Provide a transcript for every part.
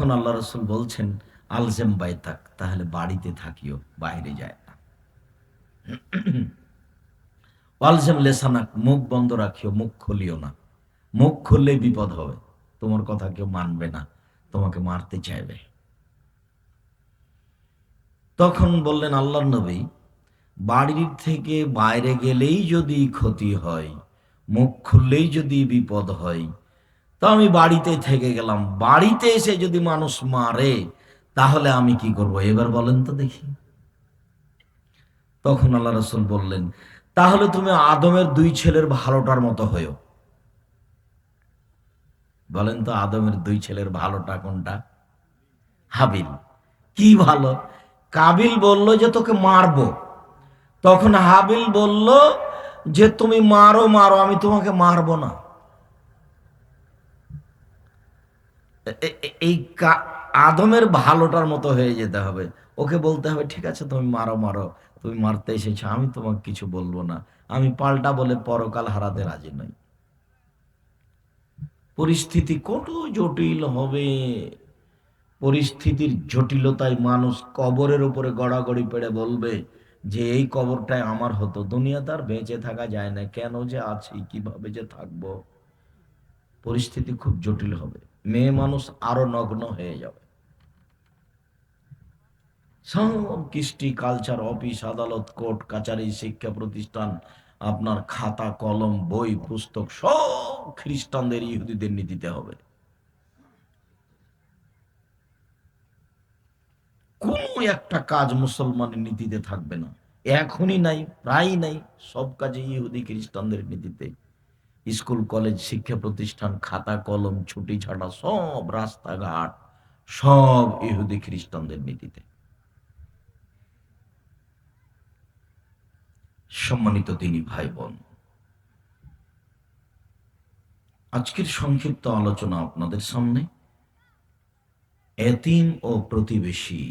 তখন আল্লাহ রসুল বলছেন, আলজেম বাইতাক, তাহলে বাড়িতে থাকিও, বাইরে যায় না। আলজেম লেসানাক, মুখ বন্ধ রাখিও, মুখ খুলিও না। মুখ খুললেই বিপদ হবে, তোমার কথা কেউ মানবে না, তোমাকে মারতে চাইবে। তখন বললেন আল্লাহর নবী, বাড়ির থেকে বাইরে গেলেই যদি ক্ষতি হয়, মুখ খুললেই যদি বিপদ হয়, তো আমি বাড়িতে থেকে গেলাম। বাড়িতে এসে যদি মানুষ মারে, তাহলে আমি কি করব? এবার বলেন তো দেখি। তখন আল্লাহ রসুল বললেন, তাহলে তুমি আদমের দুই ছেলের ভালোটার মতো হয়েও। বলেন তো, আদমের দুই ছেলের ভালোটা কোনটা? হাবিল। কি ভালো? কাবিল বলল যে তোকে মারবো, তখন হাবিল বলল যে তুমি মারো মারো, আমি তোমাকে মারবো না। এই আদমের ভালোটার মতো হয়ে যেতে হবে। ওকে বলতে হবে, ঠিক আছে তুমি মারো মারো, তুমি মারতে এসেছো, আমি তোমাকে কিছু বলবো না, আমি পাল্টা বলে পরকাল হারাতে রাজি নই। পরিস্থিতি কত জটিল হবে। পরিস্থিতির জটিলতায় মানুষ কবরের উপরে গড়াগড়ি পেড়ে বলবে যে এই কবরটাই আমার হতো, দুনিয়াতে আর বেঁচে থাকা যায় না, কেন যে আছি, কিভাবে যে থাকবো। পরিস্থিতি খুব জটিল হবে, মেয়ে মানুষ আরো নগ্ন হয়ে যাবে। সব কৃষ্টি কালচার, অফিস আদালত, কোর্ট কাচারি, শিক্ষা প্রতিষ্ঠান, আপনার খাতা কলম বই পুস্তক সব খ্রিস্টানদের ইহুদিদের নীতিতে হবে। কোনো একটা কাজ মুসলমানের নীতিতে থাকবে না। এখনই নাই, প্রায় নাই, সব কাজে ইহুদি খ্রিস্টানদের নীতিতে। স্কুল কলেজ শিক্ষা প্রতিষ্ঠান, খাতা কলম ছুটি ছাড়া সব, রাস্তাঘাট সব ইহুদি খ্রিস্টানদের নীতিতে। সম্মানিত দিনী ভাই বোন, আজকের সংক্ষিপ্ত আলোচনা আপনাদের সামনে এতিম ও প্রতিবেশী।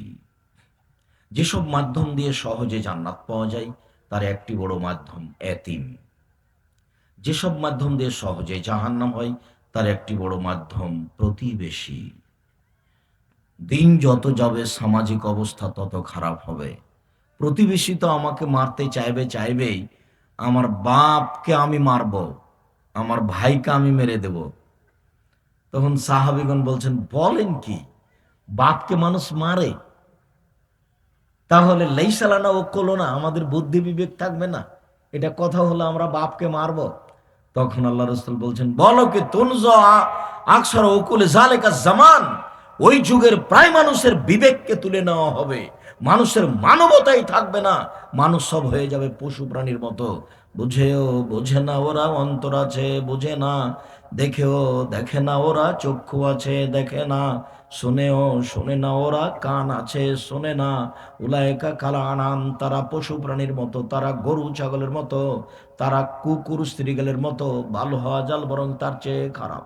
যেসব মাধ্যম দিয়ে সহজে জান্নাত পাওয়া যায়, তার একটি বড় মাধ্যম এতিম। যেসব মাধ্যম দিয়ে সহজে জাহান্নাম হয়, তার একটি বড় মাধ্যম প্রতিবেশী। দিন যত যাবে সামাজিক অবস্থা তত খারাপ হবে। প্রতিবেশী তো আমাকে মারতে চাইবেই। আমার বাপকে আমি মারব, আমার ভাইকে আমি মেরে দেব। তখন সাহাবীগণ বলছেন, বলেন কি, বাপকে মানুষ মারে? তাহলে লেইসালানা ও কলোনা, আমাদের বুদ্ধি বিবেক থাকবে না? এটা কথা হলো আমরা বাপকে মারব? তখন আল্লাহ রসুল বলছেন, বলো কি তুনজ আকসর ওকুলে জালেকা জামান, ওই যুগের প্রায় মানুষের বিবেককে তুলে নেওয়া হবে, মানুষের মানবতাই থাকবে না, মানুষ সব হয়ে যাবে পশু প্রাণীর মতো। বুঝেও বোঝে না ওরা, অন্তর আছে বোঝে না, দেখেও দেখে না ওরা, চক্ষু আছে দেখে না, শুনেও শোনে না ওরা, কান আছে শোনে না। উলায়েকা কালা আনাম, তারা পশু প্রাণীর মতো, তারা গরু ছাগলের মতো, তারা কুকুর স্ত্রীগালের মতো, ভালো হওয়া জাল বরং তার চেয়ে খারাপ।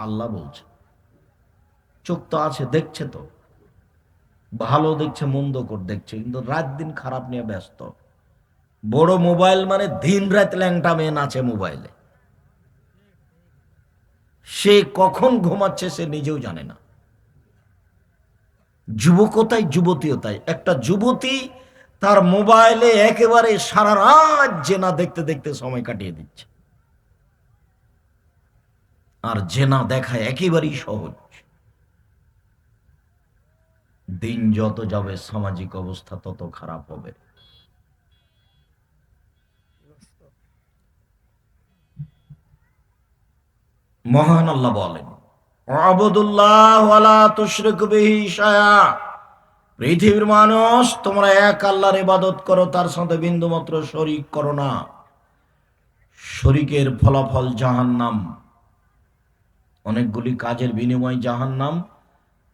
আল্লাহ বলছে, চোখ তো আছে, দেখছে তো, ভালো দেখছে মন্দ কর দেখছে, কিন্তু রাত দিন খারাপ নিয়ে ব্যস্ত। বড় মোবাইল মানে দিন রাত ল্যাংটা মেয়ে নাচে মোবাইলে, সে কখন ঘুমাচ্ছে সে নিজেও জানে না। যুবকতাই যুবতীয়তাই, একটা যুবতী তার মোবাইলে একেবারে সারা রাত জেনা দেখতে দেখতে সময় কাটিয়ে দিচ্ছে। আর জেনা দেখা একেবারেই সহজ। দিন যত যাবে সামাজিক অবস্থা তত খারাপ হবে। মহান আল্লাহ বলেন, আবুদুল্লাহ ওয়ালা তুশরিকু বিহি শায়া, পৃথিবীর মানুষ তোমরা এক আল্লাহর ইবাদত করো, তার সাথে বিন্দুমাত্র শরীক করো না। শরীকের ফলাফল জাহান্নাম। অনেকগুলি কাজের বিনিময় জাহান্নাম,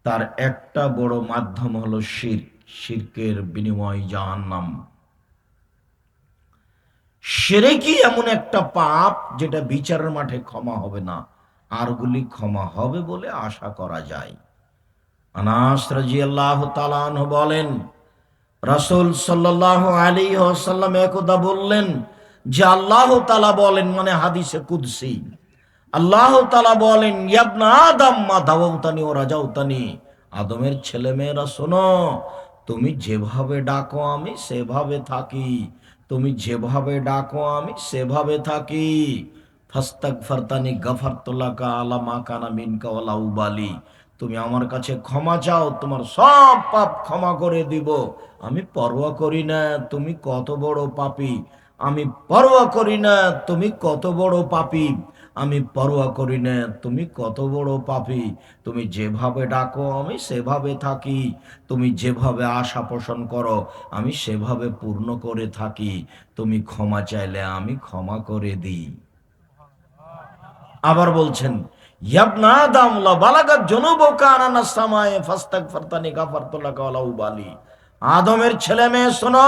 তার একটা বড় মাধ্যম হলো শিরক। শিরকের বিনিময় জাহান্নাম। শিরকই এমন একটা পাপ যেটা বিচারের মাঠে ক্ষমা হবে না, আরগুলি ক্ষমা হবে বলে আশা করা যায়। আনাস রাদিয়াল্লাহু তাআলা আনহু বলেন, রাসূল সাল্লাল্লাহু আলাইহি ওয়াসাল্লাম একদা বললেন যে আল্লাহ তাআলা বলেন, মানে হাদিসে কুদসি, আল্লাহ তাআলা বলেন, ইয়াবনা আদম মা দাওয়াতানি ওয়া রাজাউতানি, আদমের ছেলে মেয়েরা শোনো, তুমি যেভাবে ডাকো আমি সেভাবে থাকি, তুমি যেভাবে ডাকো আমি সেভাবে থাকি। ফাস্তাগফারতানি গাফারতু লাকা আলা মা কানা মিনকা ওয়ালা উবালি, তুমি আমার কাছে ক্ষমা চাও, তোমার সব পাপ ক্ষমা করে দিব। আমি পরোয়া করি না তুমি কত বড় পাপী, আমি পরোয়া করি না তুমি কত বড় পাপী, আমি পরোয়া করি না তুমি কত বড় পাপী। তুমি যেভাবে ডাকো আমি সেভাবে থাকি, তুমি যেভাবে আশা পোষণ করো আমি সেভাবে পূর্ণ করে থাকি, তুমি ক্ষমা চাইলে আমি ক্ষমা করে দিই। আবার বলছেন, ইয়াবনা আদম লা বালাগাত জুনুবুকা আনানা সামায়ে ফাস্তাগফারতানি গাফারতু লাকা ওয়ালা উবালি, আদমের ছেলে মেয়ে শোনো,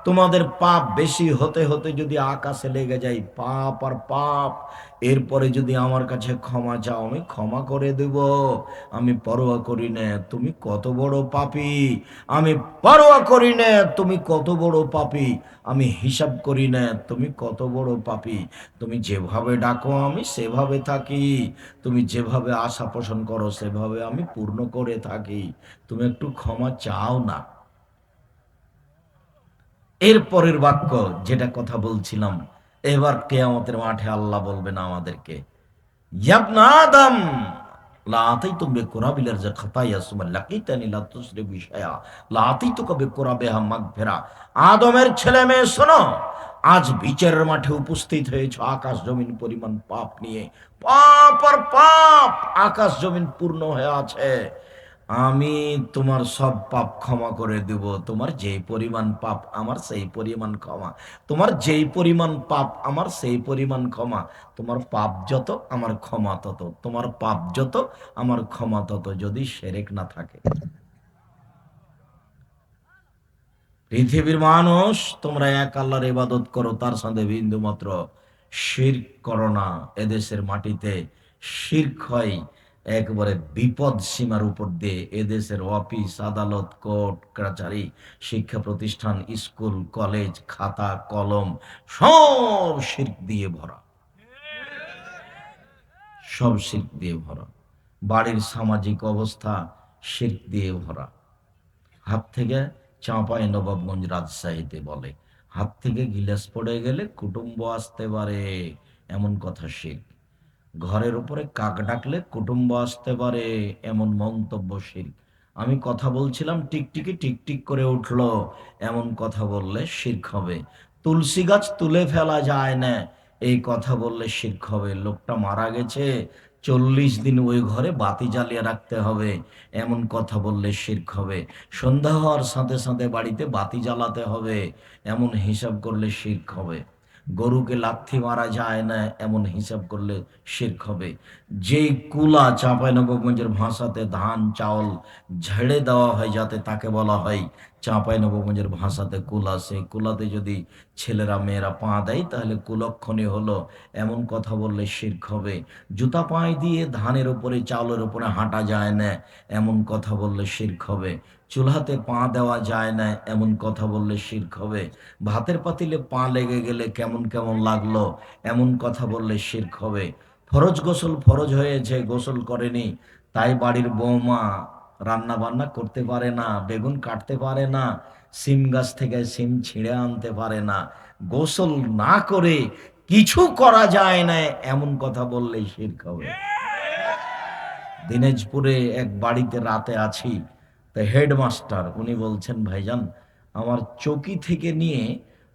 তোমাদের পাপ বেশি হতে হতে যদি আকাশে লেগে যায় পাপ আর পাপ, এরপরে যদি আমার কাছে ক্ষমা চাও আমি ক্ষমা করে দেব। আমি পরোয়া করি না তুমি কত বড় পাপী, আমি পরোয়া করি না তুমি কত বড় পাপী, আমি হিসাব করি না তুমি কত বড় পাপী। তুমি যেভাবে ডাকো আমি সেভাবে থাকি, তুমি যেভাবে আশা পোষণ করো সেভাবে আমি পূর্ণ করে থাকি, তুমি একটু ক্ষমা চাও না। এর পরের বাক্য যেটা কথা বলছিলাম, এবার কিয়ামতের মাঠে আল্লাহ বলবেন আমাদেরকে, ইয়াবনা আদম লা আতাইতুম বিকুরাবিল খাতায়া সুম্মা লাকিতানি লা তুসরিফু বিশাইআ লা আতাইতুকা বিকুরাবিহা মাগফিরা, আদমের ছেলে মেয়ে শোনো, আজ বিচারের মাঠে উপস্থিত হয়েছে আকাশ জমিন পরিমাণ পাপ নিয়ে, পাপ আর পাপ, আকাশ জমিন পূর্ণ হয়ে আছে, আমি তোমার সব পাপ ক্ষমা করে দেব, তোমার যেই পরিমাণ পাপ আমার সেই পরিমাণ ক্ষমা, তোমার যেই পরিমাণ পাপ আমার সেই পরিমাণ ক্ষমা, তোমার পাপ যত আমার ক্ষমা তত, তোমার পাপ যত আমার ক্ষমা তত, যদি শিরক না থাকে। পৃথিবীর মানুষ, তোমরা এক আল্লাহর ইবাদত করো, তার সাথে বিন্দু মাত্র শিরক করো না। এদেশের মাটিতে শিরক হয় একবারে বিপদ সীমার উপর দিয়ে। এদেশের অফিস আদালত কোর্ট কাছারি শিক্ষা প্রতিষ্ঠান স্কুল কলেজ খাতা কলম সব শিরক দিয়ে ভরা, সব শিরক দিয়ে ভরা। বাড়ির সামাজিক অবস্থা শিরক দিয়ে ভরা। হাত থেকে চাঁপাই নবাবগঞ্জ রাজশাহীতে বলে, হাত থেকে গিলাস পড়ে গেলে কুটুম্ব আসতে পারে, এমন কথা শিরক। ঘরের উপরে কাক ডাকলে কুটুম্ব আসতে পারে, এমন মন্তব্য শিরক। আমি কথা বলছিলাম টিকটিকি টিকটিক করে উঠলো, এমন কথা বললে শিরক হবে। তুলসী গাছ তুলে ফেলা যায় না, এই কথা বললে শিরক হবে। লোকটা মারা গেছে, 40 দিন ওই ঘরে বাতি জ্বালিয়ে রাখতে হবে, এমন কথা বললে শিরক হবে। সন্ধ্যা হওয়ার সাথে সাথে বাড়িতে বাতি জ্বালাতে হবে, এমন হিসাব করলে শিরক হবে। গরুকে লাথি মারা যায় না, এমন হিসাব করলে শিরক হবে। যেই কুলা চাঁপাইনবাবগঞ্জের ভাষাতে ধান চাউল ঝেড়ে দেওয়া হয় যাতে, তাকে বলা হয় চাঁপাইনবাবগঞ্জের ভাষাতে কুলা। সেই কুলাতে যদি ছেলেরা মেয়েরা পা দেয় তাহলে কুলক্ষণী হলো, এমন কথা বললে শিরক হবে। জুতা পায়ে দিয়ে ধানের উপরে চাউলের উপরে হাঁটা যায় না, এমন কথা বললে শিরক হবে। চুলাতে পা দেওয়া যায় না, এমন কথা বললে শিরক হবে। ভাতের পাতিলে পা লেগে গেলে কেমন কেমন লাগলো, এমন কথা বললে শিরক হবে। ফরজ গোসল ফরজ হয়েছে, গোসল করেনি, তাই বাড়ির বৌমা রান্না বান্না করতে পারে না, বেগুন কাটতে পারে না, সিম গাছ থেকে সিম ছিঁড়ে আনতে পারে না, গোসল না করে কিছু করা যায় না, এমন কথা বললে শিরক হবে। দিনাজপুরে এক বাড়িতে রাতে আছি, তো হেডমাস্টার উনি বলছেন, ভাইজান আমার চৌকি থেকে নিয়ে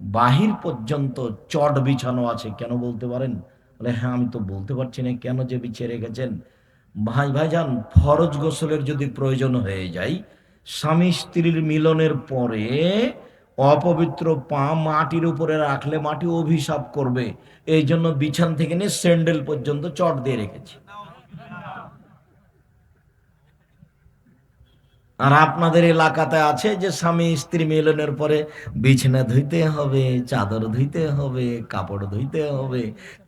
বাহির পর্যন্ত চট বিছানো আছে, কেন বলতে পারেন? বলে হ্যাঁ, আমি তো বলতে পারছি না কেন যে বিছিয়ে রেখেছেন। ভাইজান ফরজ গোসলের যদি প্রয়োজন হয়ে যায়, স্বামী স্ত্রীর মিলনের পরে অপবিত্র পা মাটির উপরে রাখলে মাটি অভিশাপ করবে, এই জন্য বিছান থেকে নিয়ে স্যান্ডেল পর্যন্ত চট দিয়ে রেখেছি। আর আপনাদের এলাকাতে আছে যে স্বামী স্ত্রী মিলনের পরে বিছানা ধুইতে হবে, চাদর ধুইতে হবে, কাপড় ধুইতে হবে,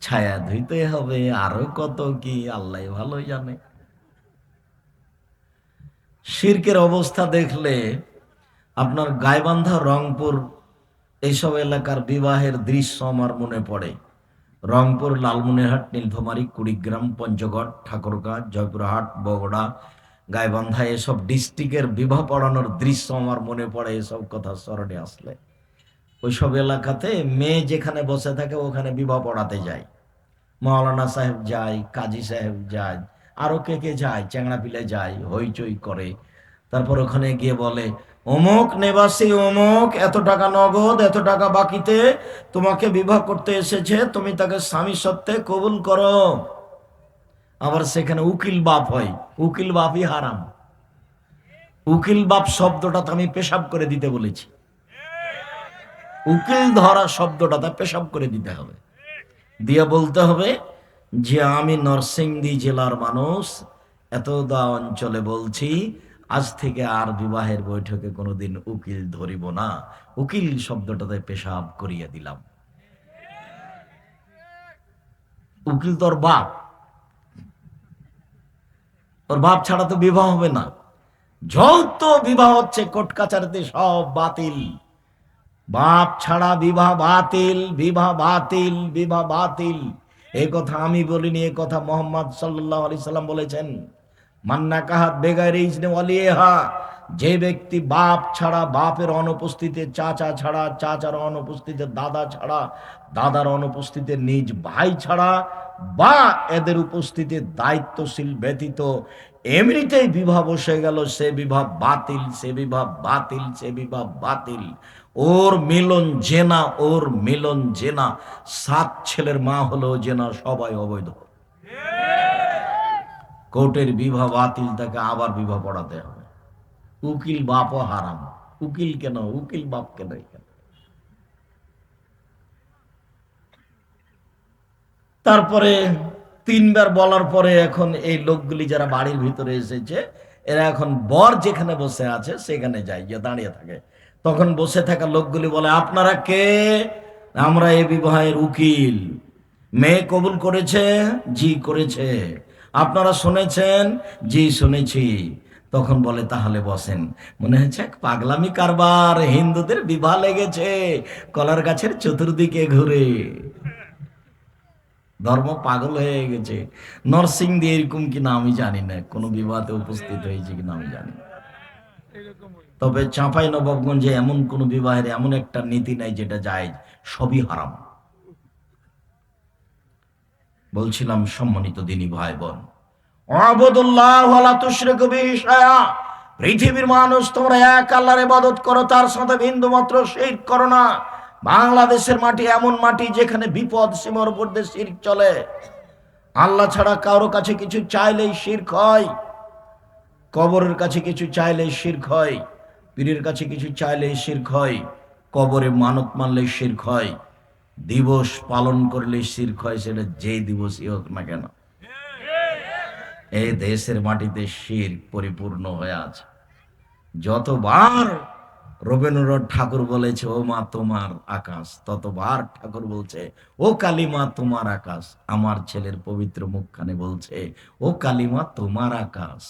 ছায়া ধুইতে হবে, আরো কত কি আল্লাহ ভালো জানে। শিরকের অবস্থা দেখলে আপনার গাইবান্ধা রংপুর এইসব এলাকার বিবাহের দৃশ্য আমার মনে পড়ে। রংপুর, লালমনিরহাট, নীলফামারী, কুড়িগ্রাম, পঞ্চগড়, ঠাকুরগাঁ, জয়পুরহাট, বগুড়া, গাইবান্ধা এসব ডিস্ট্রিক্টের বিবাহ পড়ানোর দৃশ্য আমার মনে পড়ে। এসব কথা স্মরণে আসলে ওইসব এলাকাতে মেয়ে যেখানে বসে থাকে ওখানে বিবাহ পড়াতে যায়, মাওলানা সাহেব যায়, কাজী সাহেব যায়, আরো কে কে যায়, চ্যাংড়া পিলে যায়, হইচই করে। তারপর ওখানে গিয়ে বলে, অমুক নিবাসী অমুক এত টাকা নগদ, এত টাকা বাকিতে তোমাকে বিবাহ করতে এসেছে, তুমি তাকে স্বামী সত্ত্বে কবুল করো। আবার সেখানে উকিল বাপ হয়, উকিল বাপই হারাম। উকিল বাপ শব্দটা আমি পেশাব করে দিতে বলেছি, উকিল ধরা শব্দটা পেশাব করে দিতে হবে, দিয়ে বলতে হবে যে আমি নরসিংদী জেলার মানুষ, এতদা অঞ্চলে বলছি, আজ থেকে আর বিবাহের বৈঠকে কোনোদিন উকিল ধরিব না, উকিল শব্দটাতে পেশাব করিয়ে দিলাম। উকিল তোর বাপ, ওর বাপ ছাড়া তো বিবাহ হবে না। যত বিবাহ হচ্ছে কোর্ট কাছারিতে সব বাতিল, বাপ ছাড়া বিবাহ বাতিল, বিবাহ বাতিল, বিবাহ বাতিল। এই কথা আমি বলিনি, এই কথা মোহাম্মদ সাল্লাল্লাহু আলাইহি সাল্লাম বলেছেন। মান্না কাহাত বেগাইরে ইজনে ওয়ালিহা, যে ব্যক্তি বাপ ছাড়া, বাপের অনুপস্থিতিতে, চাচা ছাড়া, চাচার অনুপস্থিতিতে, দাদা ছাড়া, দাদার অনুপস্থিতিতে, নিজ ভাই ছাড়া বা এদের উপস্থিতিতে দায়িত্বশীল ব্যতীত এমনিতেই বিবাহ বসে গেল, সে বিবাহ বাতিল, সে বিবাহ বাতিল, সে বিবাহ বাতিল। ওর মিলন জেনা, ওর মিলন জেনা। 7 ছেলের মা হলো জেনা, সবাই অবৈধ। কোর্টের বিবাহ বাতিল, তাকে আবার বিবাহ পড়াতে হবে। উকিল বাপও হারাম। উকিল কেন, উকিল বাপ কেন? তারপরে 3বার বলার পরে এখন এই লোকগুলি যারা বাড়ির ভিতরে এসেছে, এরা এখন বর যেখানে বসে আছে সেখানে যায়, গিয়ে দাঁড়িয়ে থাকে। তখন বসে থাকা লোকগুলি বলে, আপনারা কে? আমরা এই বিবাহের উকিল। মেয়ে কবুল করেছে? জি করেছে। আপনারা শুনেছেন? জি শুনেছি। তখন বলে, তাহলে বসেন। মনে হচ্ছে এক পাগলামি কারবার, হিন্দুদের বিবাহ লেগেছে কলার গাছের চতুর্দিকে ঘুরে, ধর্ম পাগল হয়ে গেছে। নরসিংদী এরকম কিনা আমি জানি না, কোনো বিবাহে উপস্থিত হয়েছে কিনা আমি জানি না। তবে চাঁপাই নবাবগঞ্জে এমন কোন বিবাহের এমন একটা নীতি নাই যেটা জায়েজ, সবই হারাম। বলছিলাম সম্মানিত দিনী ভাই বোন, আবুদুল্লাহ ওয়ালা তুশরিকু বিহি শাইআ, পৃথিবীর মানুষ তোমরা এক আল্লাহর ইবাদত করো, তার সাথে বিন্দু মাত্র শিরক করো না। বাংলাদেশের মাটি এমন মাটি যেখানে বিপদ সীমার উপর দিয়ে শিরক চলে। আল্লাহ ছাড়া কারো কাছে কিছু চাইলেই শিরক হয়, কবরের কাছে কিছু চাইলেই শিরক হয়, পীরের কাছে কিছু চাইলেই শিরক হয়, কবরে মানত মানলেই শিরক হয়, দিবস পালন করলে শিরক হয়, সেটা যেই দিবসই হোক না কেন। এই দেশের মাটিতে শিরক পরিপূর্ণ হয়ে আছে। যতবার রবীন্দ্রনাথ ঠাকুর বলেছে ও মা তোমার আকাশ, ততবার ঠাকুর বলছে ও কালিমা তোমার আকাশ। আমার ছেলের পবিত্র মুখখানে বলছে ও কালিমা তোমার আকাশ।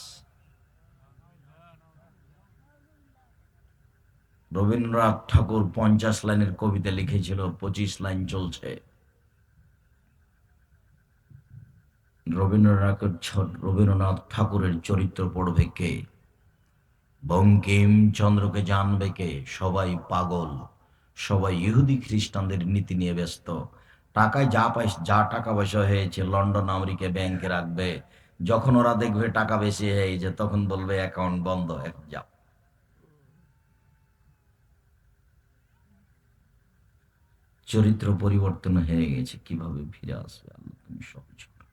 রবীন্দ্রনাথ ঠাকুর 50 লাইনের কবিতা লিখেছিল, 25 লাইন চলছে। রবীন্দ্রনাথ ঠাকুরের চরিত্র পড়বে কে? বঙ্কিমচন্দ্রকে জানবে কে? সবাই পাগল, সবাই ইহুদি খ্রিস্টানদের নীতি নিয়ে ব্যস্ত। টাকায় যা টাকা পয়সা হয়েছে লন্ডন আমেরিকা ব্যাংকে রাখবে, যখন ওরা দেখবে টাকা বেশি হয়েছে তখন বলবে অ্যাকাউন্ট বন্ধ, এখন যাও। চরিত্র পরিবর্তন হয়ে গেছে, কিভাবে ফিরে আসবে আল্লাহ তুমি সহজ করো।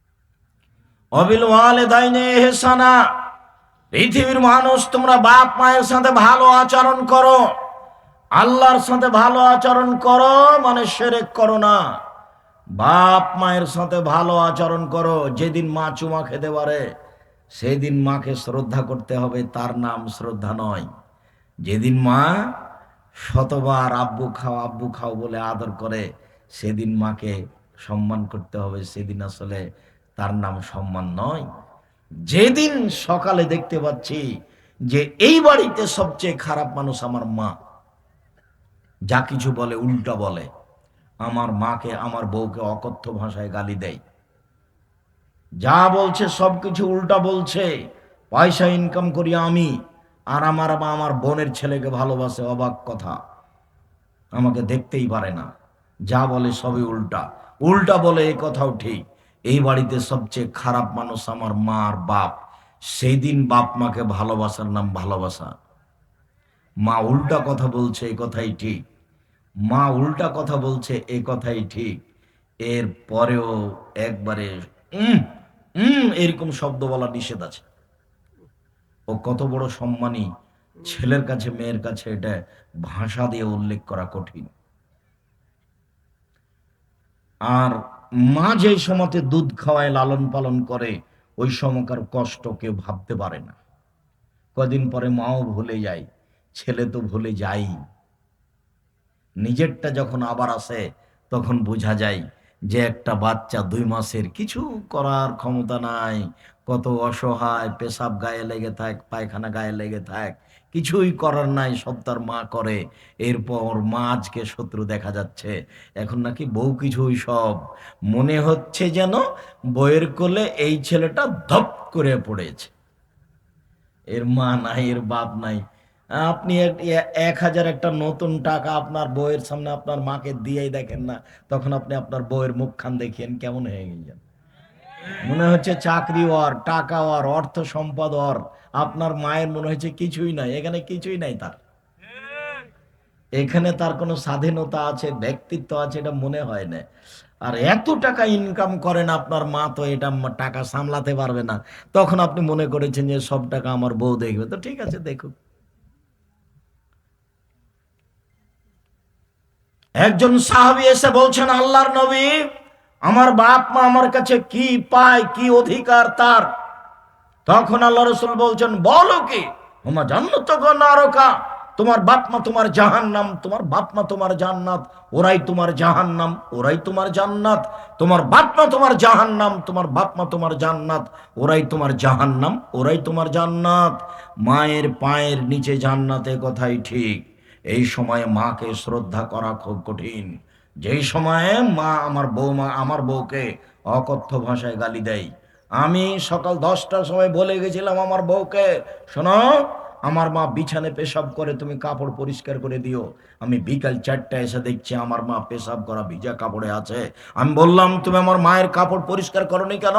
অবিল ওয়ালিদাইনি ইহসানা, পৃথিবীর মানুষ তোমরা বাপ মায়ের সাথে ভালো আচরণ করো। আল্লাহর সাথে ভালো আচরণ করো মানে শিরক করো না। বাপ মায়ের সাথে ভালো আচরণ করো। যেদিন মা চুমা খেতে পারে সেদিন মাকে শ্রদ্ধা করতে হবে, তার নাম শ্রদ্ধা নয়। যেদিন মা শতবার আব্বু খাও বলে আদর করে সেদিন মাকে সম্মান করতে হবে, সেদিন আসলে তার নাম সম্মান নয়। যেদিন সকালে দেখতে পাচ্ছি যে এই বাড়িতে সবচেয়ে খারাপ মানুষ আমার মা, যা কিছু বলে উল্টা বলে, আমার মাকে আমার বউকে অকথ্য ভাষায় গালি দেয়, যা বলছে সবকিছু উল্টা বলছে। পয়সা ইনকাম করি আমি, আর আমার মা আমার বোনের ছেলেকে ভালোবাসে, অবাক কথা। আমাকে দেখতেই পারে না, যা বলে সবই উল্টা। উল্টা বলে এই কথাও ঠিক। এই বাড়িতে সবচেয়ে খারাপ মানুষ আমার মা আর বাপ। সেই দিন বাপ মাকে ভালোবাসার নাম ভালোবাসা। মা উল্টা কথা বলছে, এই কথাই ঠিক। মা উল্টা কথা বলছে, এই কথাই ঠিক। এর পরেও একবারে এরকম শব্দ বলা নিষেধ আছে। ও কত বড় সম্মানী, ছেলের কাছে মেয়ের কাছে এটা ভাষা দিয়ে উল্লেখ করা কঠিন। আর মা যে সময়তে দুধ খাওয়ায় লালন পালন করে, ওই সময়কার কষ্ট কেউ ভাবতে পারে না। কদিন পরে মাও ভুলে যায়, ছেলে তো ভুলে যাই। নিজেরটা যখন আবার আসে তখন বোঝা যায় যে একটা বাচ্চা 2 মাসের, কিছু করার ক্ষমতা নাই, কত অসহায়, পেশাব গায়ে লেগে থাক, পায়খানা গায়ে লেগে থাক, কিছুই করার নাই, সব তার মা করে। এরপর মা আজকে শত্রু দেখা যাচ্ছে, এখন নাকি বউ কিছুই সব। মনে হচ্ছে যেন বইয়ের কোলে এই ছেলেটা ধপ করে পড়েছে, এর মা নাই, এর বাপ নাই। আপনি 1000 একটা নতুন টাকা আপনার বউয়ের সামনে আপনার মাকে দিয়েই দেখেন না, তখন আপনি আপনার বউয়ের মুখখান দেখেন কেমন হয়ে গেছেন। মনে হচ্ছে চাকরি ওর, টাকা ওর, অর্থ সম্পদ ওর। আপনার মায়ের মনে হচ্ছে কিছুই নাই, এখানে কিছুই নাই তার। এখানে তার কোনো স্বাধীনতা আছে, ব্যক্তিত্ব আছে, এটা মনে হয় না। আর এত টাকা ইনকাম করেন আপনার মা, তো এটা টাকা সামলাতে পারবে না। তখন আপনি মনে করেছেন যে সব টাকা আমার বউ দেখবে, তো ঠিক আছে দেখুক। একজন সাহাবী এসে বলছেন, আল্লাহর নবী, আমার বাপ মা আমার কাছে কি পায়, কি অধিকার তার? তখন আল্লাহ রাসূল বলছেন, বলো কি? হুমা জান্নাত নারকা, তোমার বাপ মা তোমার জাহান্নাম, তোমার বাপ মা তোমার জান্নাত, ওরাই তোমার জাহান্নাম, ওরাই তোমার জান্নাত। তোমার বাপ মা তোমার জাহান্নাম, তোমার বাপ মা তোমার জান্নাত, ওরাই তোমার জাহান্নাম, ওরাই তোমার জান্নাত। মায়ের পায়ের নিচে জান্নাতে, কথাই ঠিক। এই সময়ে মাকে শ্রদ্ধা করা খুব কঠিন। যেই সময়ে মা আমার বৌমা আমার বউকে অকথ্য ভাষায় গালি দেয়। আমি সকাল 10টার সময় বলে গেছিলাম আমার বউকে, শোনো, আমার মা বিছানে পেশাব করে, তুমি কাপড় পরিষ্কার করে দিও। আমি বিকাল 4টায় এসে দেখছি আমার মা পেশাব করা ভিজা কাপড়ে আছে। আমি বললাম, তুমি আমার মায়ের কাপড় পরিষ্কার করনি কেন?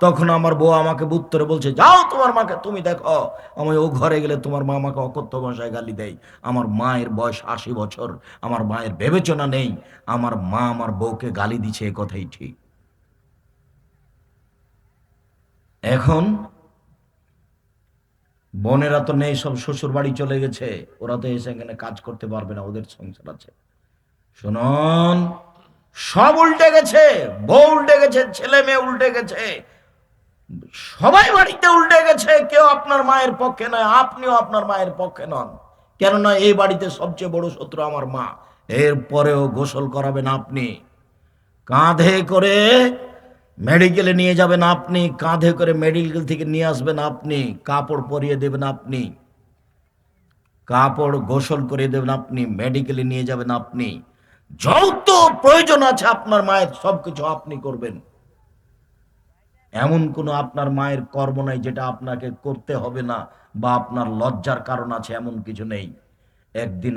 তখন আমার বউ আমাকে উত্তরে বলছে, যাও তোমার মাকে তুমি দেখো। আমি ও ঘরে গেলে তোমার মা আমাকে অকথ্য ভাষায় গালি দেয়। আমার মায়ের বয়স 80 বছর, আমার মায়ের বিবেচনা নেই, আমার মা আমার বউকে গালি দিচ্ছে, এ কথাই ঠিক। এখন বোনেরা তো নেই, সব শ্বশুর বাড়ি চলে গেছে, ওরা তো এসে এখানে কাজ করতে পারবে না, ওদের সংসার আছে। শুনুন, সব উল্টে গেছে, বউ উল্টে গেছে, ছেলে মেয়ে উল্টে গেছে, সবাই বাড়িতে উল্টে গেছে। কেউ আপনার মায়ের পক্ষে নয়, আপনিও আপনার মায়ের পক্ষে নন। কেননা এই বাড়িতে সবচেয়ে বড় শত্রু আমার মা। এরপরেও গোসল করাবেন আপনি, কাঁধে করে মেডিকেলে নিয়ে যাবেন আপনি, কাঁধে করে মেডিকেল থেকে নিয়ে আসবেন আপনি, কাপড় পরিয়ে দেবেন আপনি, কাপড় গোসল করে দেবেন আপনি, মেডিকেলে নিয়ে যাবেন আপনি, যত প্রয়োজন আছে আপনার মায়ের সবকিছু আপনি করবেন। এমন কোনো আপনার মায়ের কর্ম নাই যেটা আপনাকে করতে হবে না বা আপনার লজ্জার কারণ আছে, এমন কিছু নেই। একদিন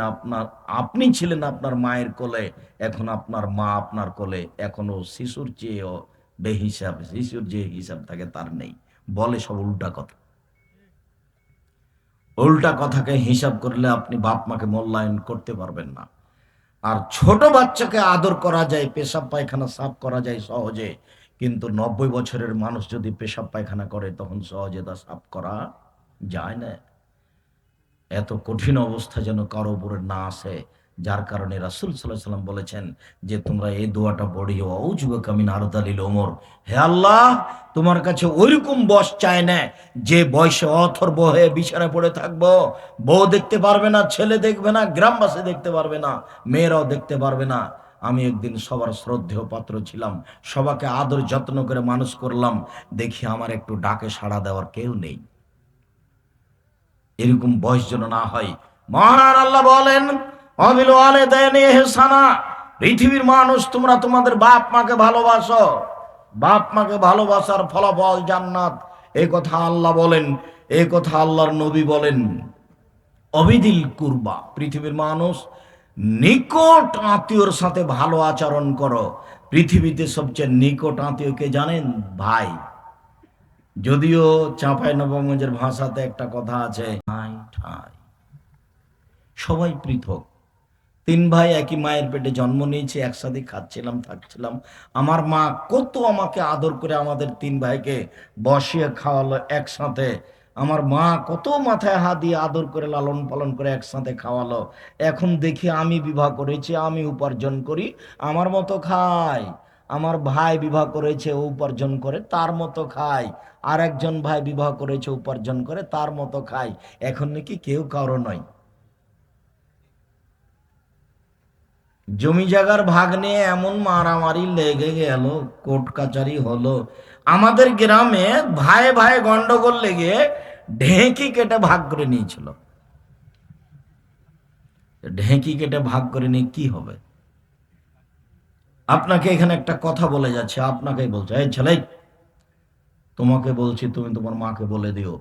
আপনি ছিলেন আপনার মায়ের কোলে, এখন আপনার মা আপনার কোলে। এখনো শিশুর চেয়েও বেহিসাব, শিশুর যে হিসাব থাকে তার নেই। বলে সব উল্টা কথা। উল্টা কথাকে হিসাব করলে আপনি বাপ মাকে মূল্যায়ন করতে পারবেন না। আর ছোট বাচ্চাকে আদর করা যায়, পেশাব পায়খানা সাফ করা যায় সহজে, কিন্তু 90 বছরের মানুষ যদি পেশাব পায়খানা করে তখন সহজে তা সাফ করা যায় না। এত কঠিন অবস্থা যেন কারো উপরে না আসে। যার কারণে রাসূল সাল্লাল্লাহু আলাইহি ওয়াসাল্লাম বলেছেন যে তোমরা এই দোয়াটা পড়িও, আউযুবিকা মিন আরদালিল উমর। হে আল্লাহ, তোমার কাছে ওইরকম বয়স চাই না যে বয়সে অথর্ব হয়ে বিছানায় পড়ে থাকবো, বউ দেখতে পারবে না, ছেলে দেখবে না, গ্রামবাসী দেখতে পারবে না, মেয়েরাও দেখতে পারবে না। আমি একদিন সবার শ্রদ্ধেয় পাত্র ছিলাম, সবাকে আদর যত্ন করে মানুষ করলাম, দেখি আমার একটু ডাকে সাড়া দেওয়ার কেউ নেই। এরকম বয়স যেন না হয়। মহান আল্লাহ বলেন, অবিল ওয়ালিদাইনি ইহসানা, পৃথিবীর মানুষ, তোমরা তোমাদের বাপ মাকে ভালোবাসো, বাপ মাকে ভালোবাসার ফলাফল জান্নাত। এই কথা আল্লাহ বলেন, এই কথা আল্লাহর নবী বলেন। অবিদিল কুরবা, পৃথিবীর মানুষ, নিকট আত্মীয়র সাথে ভালো আচরণ করো। পৃথিবীতে সবচেয়ে নিকট আত্মীয়কে জানেন? ভাই। যদিও চাঁপাইনবাবগঞ্জের ভাষাতে একটা কথা আছে, ঠাই ঠাই, সবাই পৃথক। তিন ভাই একই মায়ের পেটে জন্ম নিয়েছে, একসাথে খাচ্ছিলাম থাকছিলাম। আমার মা কত আমাকে আদর করে আমাদের তিন ভাইকে বসিয়ে খাওয়ালো একসাথে। আমার মা কত মাথায় হাত দিয়ে আদর করে লালন পালন করে একসাথে খাওয়ালো। এখন দেখি আমি বিবাহ করেছি, আমি উপার্জন করি, আমার মতো খাই। আমার ভাই বিবাহ করেছে, ও উপার্জন করে তার মতো খাই। আর একজন ভাই বিবাহ করেছে, উপার্জন করে তার মতো খাই। এখন নাকি কেউ কারো নয়। জমি জায়গার ভাগ নিয়ে এমন মারামারি লেগে গেল, কোর্ট কাচারি হলো। আমাদের গ্রামে ভাই ভাই গন্ডগোল লেগে ঢেঁকি কেটে ভাগ করে নিয়েছিল। ঢেঁকি কেটে ভাগ করে নিয়ে কি হবে? আপনাকে এখানে একটা কথা বলে যাচ্ছে, আপনাকেই বলছে, এই ছেলে, তোমাকে বলছি, তুমি তোমার মাকে বলে দিও,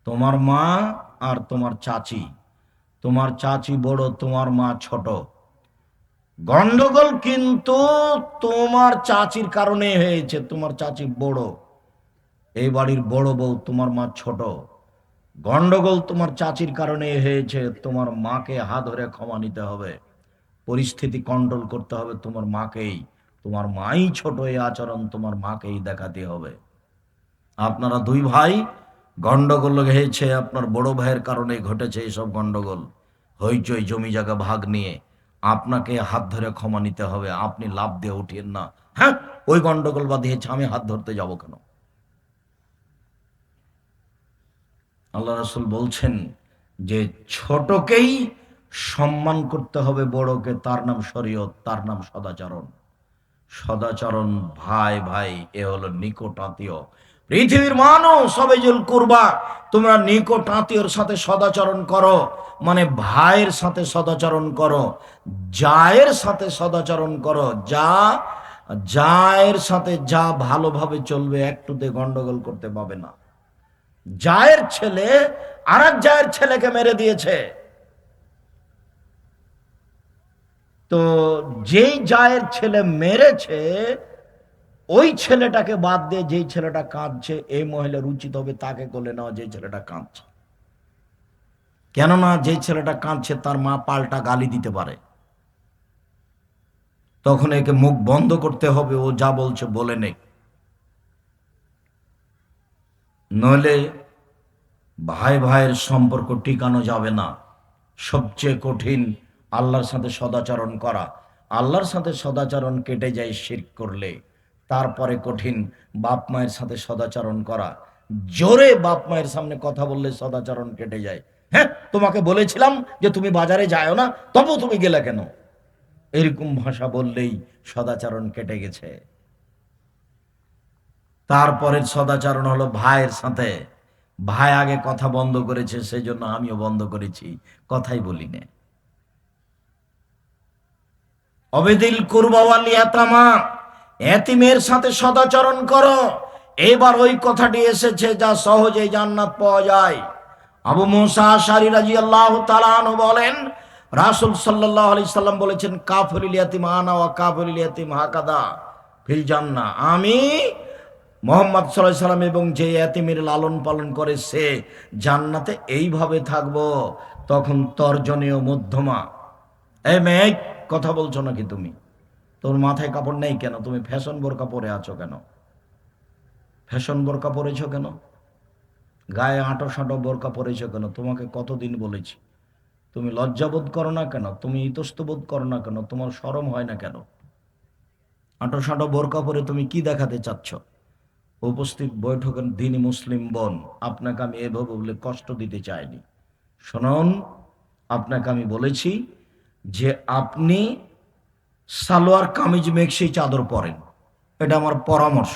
তোমার মা আর তোমার চাচি, তোমার চাচি বড়, তোমার মা ছোট। গন্ডগোল কিন্তু তোমার চাচির কারণে হয়েছে, তোমার চাচি বড়, এই বাড়ির বড় বউ, তোমার মা ছোট। গন্ডগোল তোমার চাচির কারণে হয়েছে, তোমার মাকে হাত ধরে ক্ষমা নিতে হবে, পরিস্থিতি কন্ট্রোল করতে হবে তোমার মাকেই। তোমার মাই ছোট, এই আচরণ তোমার মাকেই দেখাতে হবে। আপনারা দুই ভাই গন্ডগোল হয়েছে, আপনার বড় ভাইয়ের কারণে ঘটেছে এইসব গন্ডগোল, হইচই জমি জায়গা ভাগ নিয়ে। আপনাকে হাত ধরে ক্ষমা নিতে হবে, আপনি লাভ দিয়ে উঠিয়েন না, হ্যাঁ ওই গন্ডগোল বাঁধিয়েছে, আমি হাত ধরতে যাব কেন? আল্লাহ রাসূল বলছেন যে ছোটকেই সম্মান করতে হবে, বড়কে, তার নাম শরীয়ত, তার নাম সদাচরণ। সদাচরণ, ভাই ভাই, এ হলো নিকট আত্মীয়। পৃথিবীর মানুষ সবাইজুল কুরবা, তোমরা নিকট আত্মীয়র সাথে সদাচরণ করো, মানে ভাইয়ের সাথে সদাচরণ করো, জায়ের সাথে সদাচরণ করো। জায়ের সাথে যা ভালোভাবে চলবে, একটুতে গন্ডগোল করতে পাবে না। জায়ের ছেলে আরেক জায়ের ছেলেকে মেরে দিয়েছে, তো যেই জায়ের ছেলে মেরেছে ওই ছেলেটাকে বাদ দিয়ে যেই ছেলেটা কাঁদছে, এই মহিলার উচিত হবে তাকে কোলে নেওয়া, যে ছেলেটা কাঁদছে। কেননা যেই ছেলেটা কাঁদছে তার মা পাল্টা গালি দিতে পারে, তখন একে মুখ বন্ধ করতে হবে, ও যা বলছে বলে নেই, নইলে ভাই ভাইয়ের সম্পর্ক টিকানো যাবে না। সবচেয়ে কঠিন আল্লাহর সাথে সদাচরণ করা। আল্লাহর সাথে সদাচরণ কেটে যায় শিরক করলে। তারপরে কঠিন বাপ মায়ের সাথে সদাচরণ করা। জোরে বাপ মায়ের সামনে কথা বললে সদাচরণ কেটে যায়। হ্যাঁ, তোমাকে বলেছিলাম যে তুমি বাজারে যাও না, তবু তুমি গেলে কেন? এরকম ভাষা বললেই সদাচরণ কেটে গেছে। তারপরের সদাচরণ হলো ভাইয়ের সাথে। ভাই আগে কথা বন্ধ করেছে, সেই জন্য আমিও বন্ধ করেছি, কথাই বলি না। অবেদিল কুরবাওয়াল ইয়াতামা, এতিমের সাথে সদাচরণ করো। এবার ওই কথাটি এসেছে যা সহজেই জান্নাত পাওয়া যায়। আবু মুসা আশআরী রাদিয়াল্লাহু তাআলা আনহু বলেন, রাসূল সাল্লাল্লাহু আলাইহি সাল্লাম বলেছেন, কাফিরুল ইয়াতিম আনা ওয়া কাফিরুল ইয়াতিম হাকাদা ফিল জান্নাহ। আমি মুহাম্মদ সাল্লাল্লাহু আলাইহি সাল্লাম এবং যে এতিমের লালন পালন করে সে জান্নাতে এইভাবে থাকবো। তখন তর্জনীয় মধ্যমা, এই মেয়ে, কথা বলছো নাকি তুমি? তোর মাথায় কাপড় নেই কেন? তুমি ফ্যাশন বোরকা পরে আছো কেন? ফ্যাশন বোরকা পরেছো কেন? গায়ে আঁটো সাঁটো বোরকা পরেছো কেন? তোমাকে কতদিন বলেছি, তুমি লজ্জাবোধ করো না কেন? তুমি ইতস্তবোধ করো না কেন? তোমার শরম হয় না কেন? আঁটো সাঁটো বোরকা পরে তুমি কি দেখাতে চাচ্ছ? উপস্থিত বৈঠকের দিনই মুসলিম বোন, আপনাকে আমি এভাবে বলে কষ্ট দিতে চাইনি। শুনুন, আপনাকে আমি বলেছি যে আপনি সালোয়ার কামিজ মেক্সি চাদর পরেন, এটা আমার পরামর্শ।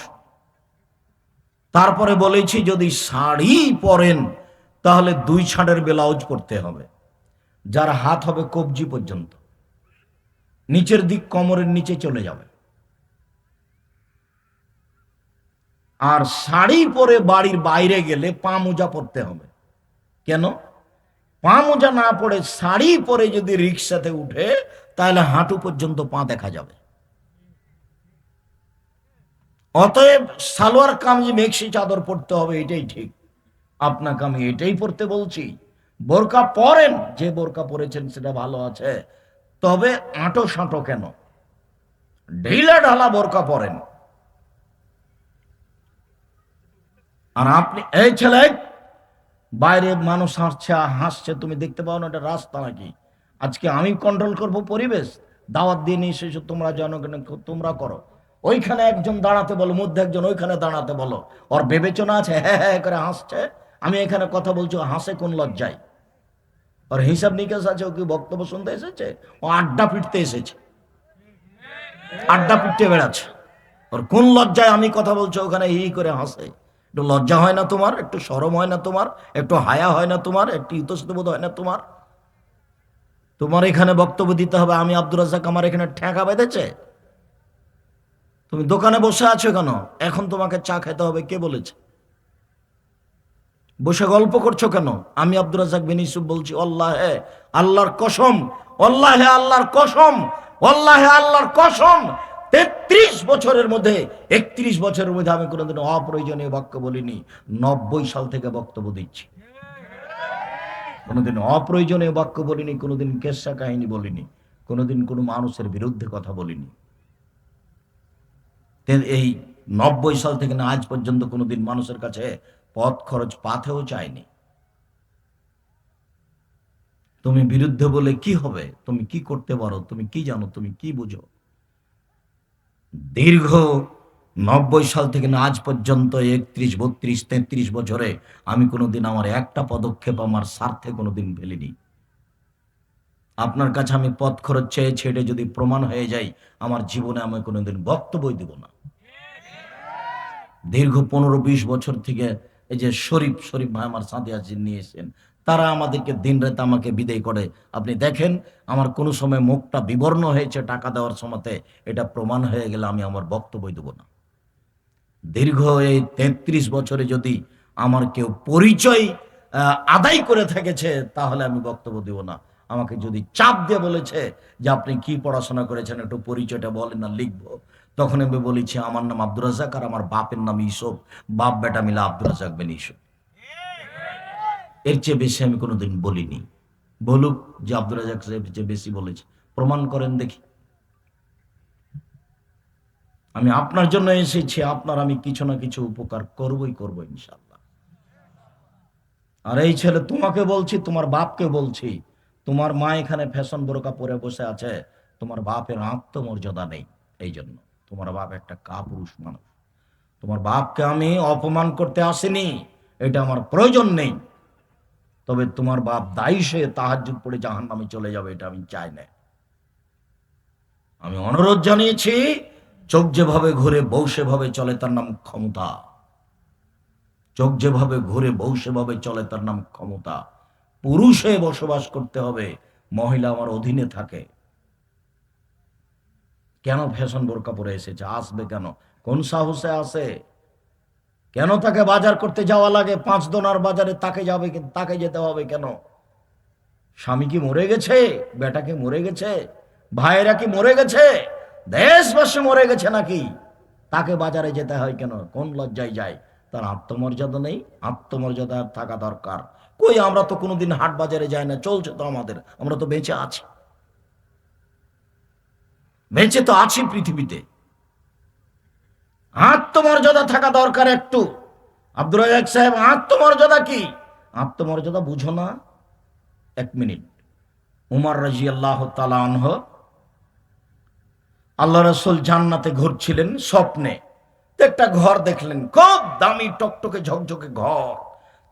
তারপরে বলেছি যদি শাড়ি পরেন তাহলে 2 ছাঁটের ব্লাউজ পরতে হবে, যার হাত হবে কবজি পর্যন্ত। নিচের দিক কোমরের নিচে চলে যাবে। আর শাড়ি পরে বাড়ির বাইরে গেলে পা মোজা পরতে হবে। কেন? পা মোজা না পরে শাড়ি পরে যদি রিক্সাতে উঠে তাহলে হাঁটু পর্যন্ত পা দেখা যাবে। অতএব সালোয়ার কামিজ মেক্সি চাদর পরতে হবে, এটাই ঠিক। আপনাকে আমি এটাই পরতে বলছি। বোরকা পরেন, যে বোরকা পরেছেন সেটা ভালো আছে, তবে আঁটো সাঁটো কেন, ঢিলা ঢালা বোরকা পরেন। আর আপনি, এই ছেলে, বাইরে মানুষ হাসছে, তুমি দেখতে পাও না এটা রাস্তা নাকি? আজকে আমি কন্ট্রোল করব পরিবেশ। দাওয়াত দিয়ে নিয়ে এসেছো তোমরা, জনগণ তোমরা করো। ওইখানে একজন দাঁড়াতে বলো, মধ্যে একজন ওইখানে দাঁড়াতে বলো। ওর বিবেচনা আছে, হ্যাঁ হ্যাঁ করে হাসছে, আমি এখানে কথা বলছি, হাসে কোন লজ্জায়? ওর হিসাব নিকাশ আছে, ও কি বক্তব্য শুনতে এসেছে? ও আড্ডা পিটতে এসেছে, আড্ডা পিটতে বেড়াচ্ছে। ওর কোন লজ্জায় আমি কথা বলছো ওখানে হি করে হাসে? একটু লজ্জা হয় না তোমার? একটু শরম হয় না তোমার? একটু হায়া হয় না তোমার? একটু ইতস্তবোধ হয় না তোমার? তোমার এখানে বক্তব্য দিতে হবে, আমি আব্দুর রাজ্জাক আমার এখানে ঠেকা বেঁধেছে? তুমি দোকানে বসে আছো কেন? এখন তোমাকে চা খেতে হবে, কে বলেছে? বসে গল্প করছো কেন? আমি আব্দুর রাজ্জাক বিন ইউসুফ বলছি, আল্লাহে আল্লাহর কসম, আল্লাহে আল্লাহর কসম, আল্লাহে আল্লাহর কসম, ৩৩ বছরের মধ্যে ৩১ বছরের মধ্যে আমি কোনোদিন অপ্রয়োজনীয় বাক্য বলিনি। ৯০ সাল থেকে বক্তব্য দিচ্ছি, কোনোদিন অপ্রয়োজনীয় বাক্য বলিনি, কোনোদিন কেসা কাহিনী বলিনি, কোনোদিন কোনো মানুষের বিরুদ্ধে কথা বলিনি। এই ৯০ সাল থেকে না আজ পর্যন্ত কোনোদিন মানুষের কাছে পথ খরচ পাথেও চাইনি। তুমি বিরুদ্ধে বলে কি হবে? তুমি কি করতে পারো? তুমি কি জানো? তুমি কি বুঝো? দীর্ঘ ৯০ সাল থেকে না আজ পর্যন্ত ৩১, ৩২, ৩৩ বছরে আমি কোনোদিন আমার একটা পদক্ষেপ আমার স্বার্থে কোনোদিন ফেলিনি। আপনার কাছে আমি পথ খরচ চেয়ে ছেড়ে যদি প্রমাণ হয়ে যাই, আমার জীবনে আমি কোনোদিন বক্তব্যই দিব না। দীর্ঘ ১৫-২০ বছর থেকে এই যে শরীফ ভাই আমার সাথে আছেন, নিয়েছেন, তারা আমাদেরকে দিন রাত আমাকে বিদায় করে। আপনি দেখেন আমার কোনো সময় মুখটা বিবর্ণ হয়েছে টাকা দেওয়ার সময়তে, এটা প্রমাণ হয়ে গেলে আমি আমার বক্তব্য দেব না। দীর্ঘ এই ৩৩ বছরে যদি আমার কেউ পরিচয় আদায় করে থেকেছে তাহলে আমি বক্তব্য দেব না। আমাকে যদি চাপ দিয়ে বলেছে যে আপনি কি পড়াশোনা করেছেন একটু পরিচয়টা বলেন না, লিখবো, তখন আমি বলেছি আমার নাম আব্দুর রাজ্জাক আর আমার বাপের নাম ইউসুফ, বাপ বেটা মিলে আব্দুর রাজ্জাক বিন ইউসুফ। এর চেয়ে বেশি আমি কোনোদিন বলিনি। বলুক যে আব্দুর রাজ্জাক সাহেব চেয়ে বেশি বলেছে, প্রমাণ করেন দেখি। আমি আপনার জন্য এসেছি, আপনার আমি কিছু না কিছু উপকার করবই করবো ইনশাল্লাহ। আর এই ছেলে, তোমাকে বলছি, তোমার বাপকে বলছি, তোমার মা এখানে ফ্যাশন বোরকা পরে বসে আছে, তোমার বাপের আত্মমর্যাদা নেই। এই জন্য তোমার বাপ একটা কাপুরুষ মানুষ। তোমার বাপকে আমি অপমান করতে আসিনি, এটা আমার প্রয়োজন নেই। তবে তোমার বাপ দায়ী সে তাহাজ্জুদ পড়ে জাহান্নামে চলে যাবে, এটা আমি চাই না। আমি অনুরোধ জানিয়েছি, চোখ যেভাবে ঘুরে বউ সেভাবে চলে, তার নাম ক্ষমতা। চোখ যেভাবে ঘুরে বউ সেভাবে চলে, তার নাম ক্ষমতা। পুরুষে বসবাস করতে হবে, মহিলা আমার অধীনে থাকে। কেন ফ্যাশন বোরকা পরে এসেছে? আসবে কেন? কোন সাহসে আসে? কেন তাকে বাজার করতে যাওয়া লাগে? ৫ দোনার বাজারে তাকে যেতে হবে কেন? স্বামী কি মরে গেছে? বেটা কি মরে গেছে? ভাইয়েরা কি মরে গেছে? দেশবাসী মরে গেছে নাকি? তাকে বাজারে যেতে হয় কেন? কোন লজ্জায় যায়? তার আত্মমর্যাদা নেই? আত্মমর্যাদা থাকা দরকার। কই, আমরা তো কোনোদিন হাট বাজারে যাই না, চলছে তো আমাদের, আমরা তো বেঁচে আছি, বেঁচে তো আছি পৃথিবীতে। আত্মমর্যাদা থাকা দরকার একটু। আব্দুর রাজ্জাক সাহেব, আত্মমর্যাদা কি? আত্মমর্যাদা বুঝো না? ১ মিনিট। উমর রাদিয়াল্লাহু তাআলা আনহু, আল্লাহ রাসূল জান্নাতে ঘুরছিলেন, স্বপ্নে একটা ঘর দেখলেন, খুব দামি টকটকে ঝকঝকে ঘর।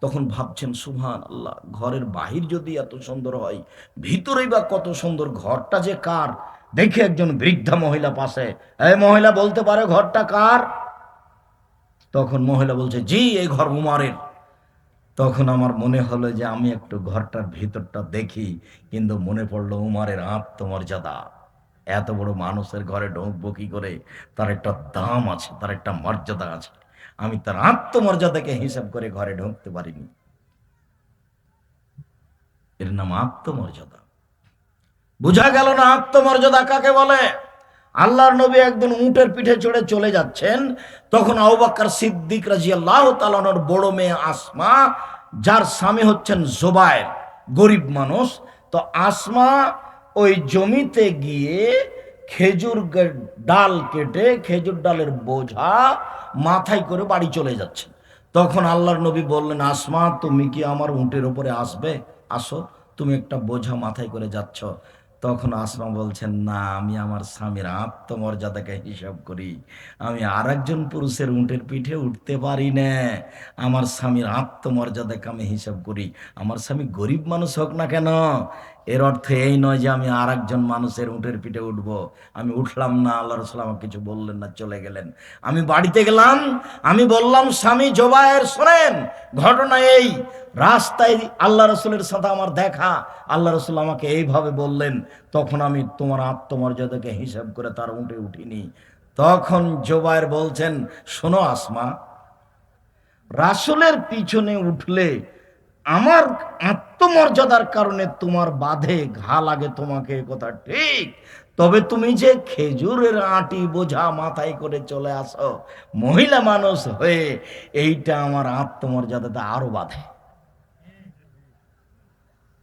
তখন ভাবছেন, সুবহানাল্লাহ, ঘরের বাহির যদি এত সুন্দর হয়, ভিতরেই বা কত সুন্দর। ঘরটা যে কার? দেখে একজন বৃদ্ধা মহিলা পাশে, এই মহিলা বলতে পারে ঘরটা কার? তখন মহিলা বলছে, জি, এই ঘর উমারের। তখন আমার মনে হলো যে আমি একটু ঘরটার ভিতরটা দেখি, কিন্তু মনে পড়লো উমারের আত্মমর্যাদা। এত বড় মানুষের ঘরে ঢুকবো কি করে? তার একটা দাম আছে, তার একটা মর্যাদা আছে। আমি তার আত্মমর্যাদাকে হিসাব করে ঘরে ঢুকতে পারিনি। এর নাম আত্মমর্যাদা। বুঝা গেল না আত্মমর্যাদা কাকে বলে? আল্লাহর নবী একদিন উটের পিঠে চড়ে চলে যাচ্ছেন, তখন আবু বকর সিদ্দিক রাদিয়াল্লাহু তাআলা আনহুর বড় মেয়ে আসমা, যার স্বামী হচ্ছেন জুবায়ের, গরিব মানুষ। তো আসমা ওই জমিতে গিয়ে খেজুর ডাল কেটে খেজুর ডালের বোঝা মাথায় করে বাড়ি চলে যাচ্ছে। তখন আল্লাহর নবী বললেন, আসমা তুমি কি আমার উটের উপরে আসবে? আসো, তুমি একটা বোঝা মাথায় করে যাচ্ছ। তখন আসমা বলছেন, না, আমি আমার স্বামীর আত্মমর্যাদাকে হিসাব করি, আমি আর একজন পুরুষের উটের পিঠে উঠতে পারি না। আমার স্বামীর আত্মমর্যাদাকে আমি হিসাব করি, আমার স্বামী গরিব মানুষ হোক না কেন। এর অর্থ এই নয় যে আমি আর একজন মানুষের উটের পিঠে উঠবো। আমি উঠলাম না, আল্লাহ রাসূল আমাকে কিছু বললেন না, চলে গেলেন। আমি বাড়িতে গেলাম, আমি বললাম, স্বামী জুবায়ের শোনেন, ঘটনা এই, রাস্তায় আল্লাহ রসুলের সাথে আমার দেখা, আল্লাহ রসুল আমাকে এইভাবে বললেন। তখন আমি তোমার আত্মমর্যাদাকে হিসাব করে তার উঠে উঠিনি। তখন জুবায়ের বলছেন, শোনো আসমা, রাসূলের পিছনে উঠলে আমার আত্মমর্যাদার কারণে তোমার বাঁধে ঘা লাগে, তোমাকে কথা ঠিক, তবে তুমি যে খেজুরের আটি বোঝা মাথায় করে চলে আসো মহিলা মানুষ হয়ে, এইটা আমার আত্মমর্যাদাতে আরো বাঁধে,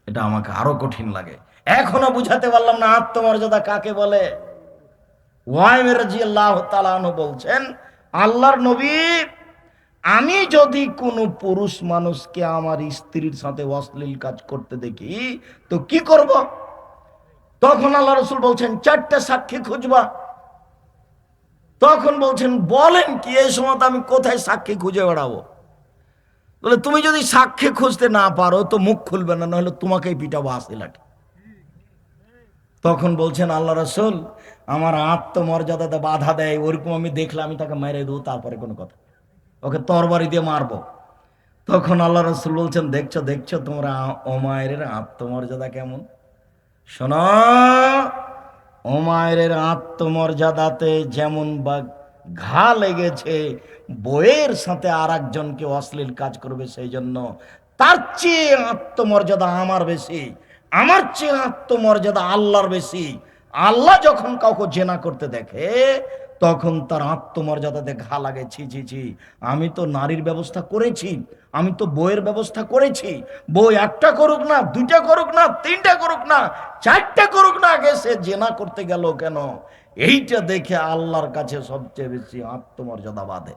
এটা আমাকে আরো কঠিন লাগে। এখনো বুঝাতে পারলাম না আত্মমর্যাদা কাকে বলে। ওয়াইমের রাদিয়াল্লাহু তাআলা আনহু বলছেন, আল্লাহর নবী, আমি যদি কোনো পুরুষ মানুষকে আমার স্ত্রীর সাথে অশ্লীল কাজ করতে দেখি তো কি করব? তখন আল্লাহ রাসূল বলছেন, 4টে সাক্ষী খুঁজবা। তখন বলছেন, বলেন কি? এই সময় আমি কোথায় সাক্ষী খুঁজে বেড়াবো? বলে, তুমি যদি সাক্ষী খুঁজতে না পারো তো মুখ খুলবে না, নাহলে তোমাকেই পিটাবো আসি লাঠি। তখন বলছেন আল্লাহ রাসূল, আমার আত্মমর্যাদাতে বাধা দেয়, ওরকম আমি দেখলে আমি তাকে মেরে দেবো, তারপরে কোনো কথা, ওকে তরবারি দিয়ে মারবো। তখন আল্লাহ রাসূল বলছেন, দেখছো দেখছো তোমরা ওমায়ের আত্মমর্যাদা কেমন। শোনো, ওমায়ের আত্মমর্যাদাতে যেমন বা ঘা লেগেছে বইয়ের সাথে আর একজনকে অশ্লীল কাজ করবে সেই জন্য, তার চেয়ে আত্মমর্যাদা আমার বেশি, আমার চেয়ে আত্মমর্যাদা আল্লাহর বেশি। আল্লাহ যখন কাউকে জেনা করতে দেখে তখন তার আত্মমর্যাদাতে ঘা লাগে। ছি ছি ছি, আমি তো নারীর ব্যবস্থা করেছি, আমি তো বইয়ের ব্যবস্থা করেছি, বই একটা করুক না, 2টা করুক না, 3টা করুক না, 4টা করুক না, আগে সে জেনা করতে গেল কেন? এইটা দেখে আল্লাহর কাছে সবচেয়ে বেশি আত্মমর্যাদা বাঁধে।